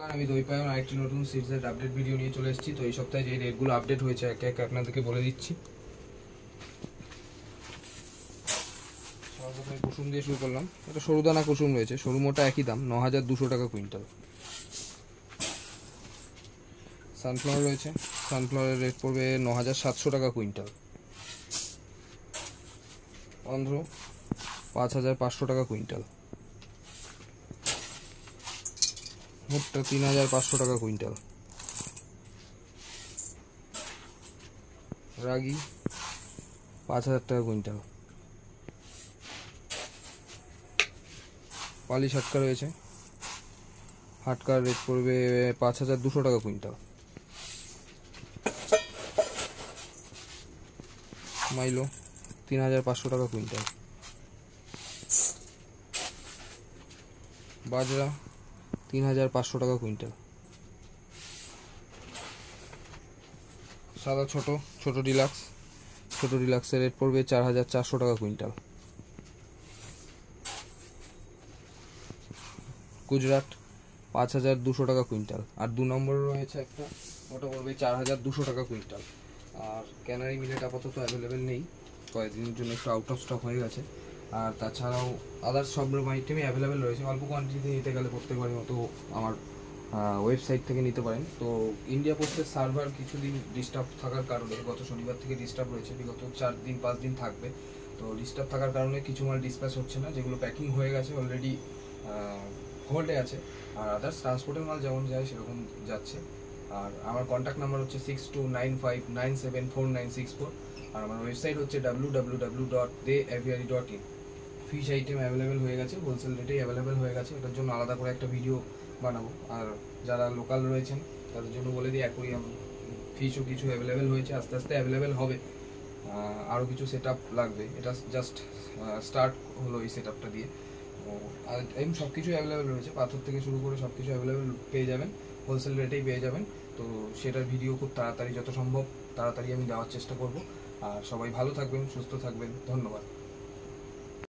আমি দই পাই আরেকটি নতুন সিরিজের আপডেট ভিডিও নিয়ে চলে এসেছি। তো এই সপ্তাহে যে রেটগুলো আপডেট হয়েছে একে একে আপনাদেরকে বলে দিচ্ছি। সর্বপ্রথমে কুসুম দিয়ে শুরু করলাম। এটা সরু দানা কুসুম রয়েছে, সরু মোটা একই দাম 9200 টাকা কুইন্টাল। সানফ্লাওয়ার রয়েছে, সানফ্লাওয়ারের রেট পড়বে 9700 টাকা কুইন্টাল। অন্ধ্র 5500 টাকা কুইন্টাল। ভুট্টা 3500 টাকা কুইন্টাল। রাগি 5000 টাকা কুইন্টাল। পালিশ হাটকা রয়েছে, হাটকার রেট পড়বে 5200 টাকা কুইন্টাল। মাইলো 3500 টাকা কুইন্টাল। বাজরা 3500 টাকা কুইন্টাল। সাদা ছোট ডিলাক্সের রেট পড়বে 4400 টাকা কুইন্টাল। গুজরাট 5200 টাকা কুইন্টাল। আর 2 নম্বর রয়েছে একটা, ওটা পড়বে 4200 টাকা কুইন্টাল। আর ক্যানারি মিলেট আপাতত অ্যাভেলেবেল নেই, কয়েকদিনের জন্য একটু আউট অফ স্টক হয়ে গেছে। আর তাছাড়াও আদার্স সব আইটেমই অ্যাভেলেবেল রয়েছে। অল্প কোয়ান্টিটিতে নিতে গেলে প্রত্যেকবারের মতো আমার ওয়েবসাইট থেকে নিতে পারেন। তো ইন্ডিয়া পোস্টের সার্ভার কিছুদিন ডিস্টার্ব থাকার কারণে, গত শনিবার থেকে ডিস্টার্ব রয়েছে, বিগত 4-5 দিন থাকবে। তো ডিস্টার্ব থাকার কারণে কিছু মাল ডিসপ্যাচ হচ্ছে না, যেগুলো প্যাকিং হয়ে গেছে অলরেডি হোল্ডে আছে। আর আদার্স ট্রান্সপোর্টের মাল যেমন যায় সেরকম যাচ্ছে। আর আমার কন্ট্যাক্ট নাম্বার হচ্ছে 6295974964। আর আমার ওয়েবসাইট হচ্ছে www.deaviary.in। ফিশ আইটেম অ্যাভেলেবেল হয়ে গেছে, হোলসেল রেটেই অ্যাভেলেবেল হয়ে গেছে, ওটার জন্য আলাদা করে একটা ভিডিও বানাবো। আর যারা লোকাল রয়েছেন তাদের জন্য বলে দিই, অ্যাকোরিয়াম ফিশও কিছু অ্যাভেলেবেল হয়েছে, আস্তে আস্তে অ্যাভেলেবেল হবে। আরও কিছু সেট লাগবে, এটা জাস্ট স্টার্ট হলো এই সেট আপটা দিয়ে। আর এমন সব কিছু অ্যাভেলেবেল রয়েছে, পাথর থেকে শুরু করে সব কিছু অ্যাভেলেবেল পেয়ে যাবেন, হোলসেল রেটেই পেয়ে যাবেন। তো সেটার ভিডিও খুব তাড়াতাড়ি, যত সম্ভব তাড়াতাড়ি আমি দেওয়ার চেষ্টা করব। আর সবাই ভালো থাকবেন, সুস্থ থাকবেন, ধন্যবাদ।